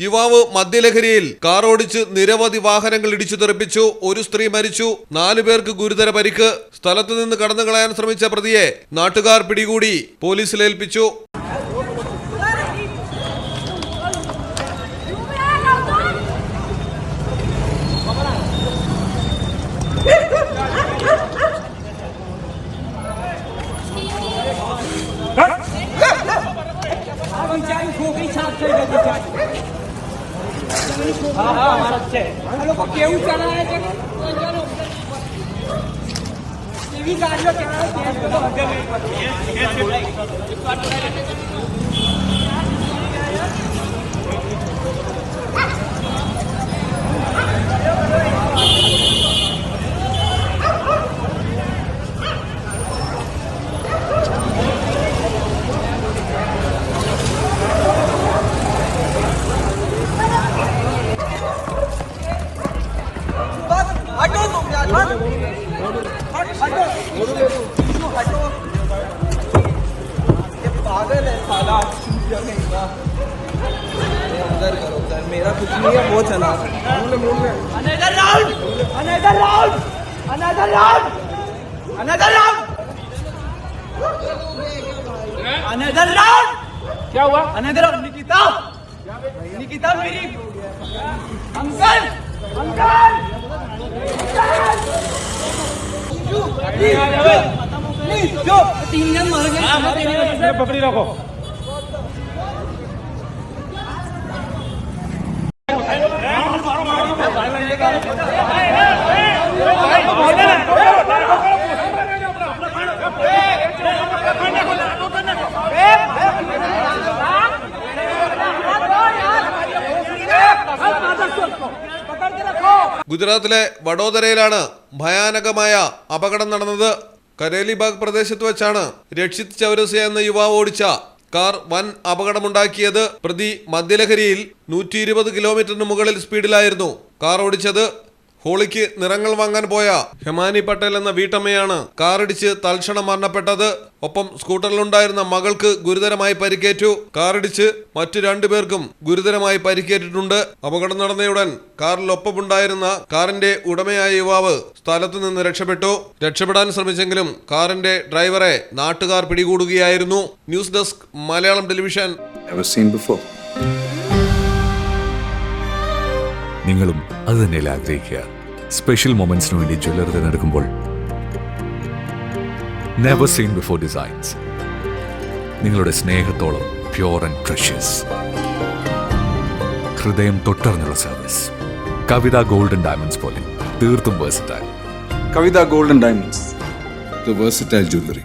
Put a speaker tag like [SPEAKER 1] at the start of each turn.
[SPEAKER 1] യുവാവ് മദ്യലഹരിയിൽ കാർ ഓടിച്ച് നിരവധി വാഹനങ്ങൾ ഇടിച്ചു തെറിപ്പിച്ചു. ഒരു സ്ത്രീ മരിച്ചു, 4 പേർക്ക് ഗുരുതര പരിക്ക്. സ്ഥലത്ത് നിന്ന് കടന്നു കളയാൻ ശ്രമിച്ച പ്രതിയെ നാട്ടുകാർ പിടികൂടി പോലീസിലേൽപ്പിച്ചു.
[SPEAKER 2] पागल है साला, मेरा कुछ नहीं है, वो चला। Another round, another round, another round, another round, another round। क्या हुआ? Another round। निकिता, निकिता मेरी अंकल, अंकल, प्लीज जो 3 जन मर गए, पकड़ी रखो।
[SPEAKER 1] ഗുജറാത്തിലെ വഡോദരയിലാണ് ഭയാനകമായ അപകടം നടന്നത്. കരേലിബാഗ് പ്രദേശത്ത് വെച്ചാണ് രക്ഷിത് ചൗരസിയ എന്ന യുവാവ് ഓടിച്ച കാർ വൻ അപകടമുണ്ടാക്കിയത്. പ്രതി മദ്യലഹരിയിൽ 120 കിലോമീറ്ററിന് മുകളിൽ സ്പീഡിലായിരുന്നു കാർ ഓടിച്ചത്. ഹോളിക്ക് നിറങ്ങൾ വാങ്ങാൻ പോയ ഹെമാനി പട്ടേൽ എന്ന വീട്ടമ്മയാണ് കാറിടിച്ച് തൽക്ഷണം മരണപ്പെട്ടത്. ഒപ്പം സ്കൂട്ടറിലുണ്ടായിരുന്ന മകൾക്ക് ഗുരുതരമായി പരിക്കേറ്റു. കാറിടിച്ച് മറ്റു 2 പേർക്കും ഗുരുതരമായി പരിക്കേറ്റിട്ടുണ്ട്. അപകടം നടന്നയുടൻ കാറിലൊപ്പമുണ്ടായിരുന്ന കാറിന്റെ ഉടമയായ യുവാവ് സ്ഥലത്തു നിന്ന് രക്ഷപ്പെട്ടു. രക്ഷപ്പെടാൻ ശ്രമിച്ചെങ്കിലും കാറിന്റെ ഡ്രൈവറെ നാട്ടുകാർ പിടികൂടുകയായിരുന്നു. News desk Malayalam television.
[SPEAKER 3] നിങ്ങളും അത് തന്നെയല്ലേ ആഗ്രഹിക്കുക? സ്പെഷ്യൽ മൊമെന്റ്സിന് വേണ്ടി ജ്വല്ലറി തിരഞ്ഞെടുക്കുമ്പോൾ നെവർ സീൻ ബിഫോർ ഡിസൈൻസ് നിങ്ങളുടെ സ്നേഹത്തോളം പ്യൂർ ആൻഡ് പ്രഷ്യസ്, ഹൃദയം തൊട്ടറിഞ്ഞുള്ള സർവീസ്. കവിത ഗോൾഡൻ ഡയമണ്ട്സ് പോലെ തീർത്തും versatile.
[SPEAKER 4] Kavitha golden diamonds, the versatile jewellery.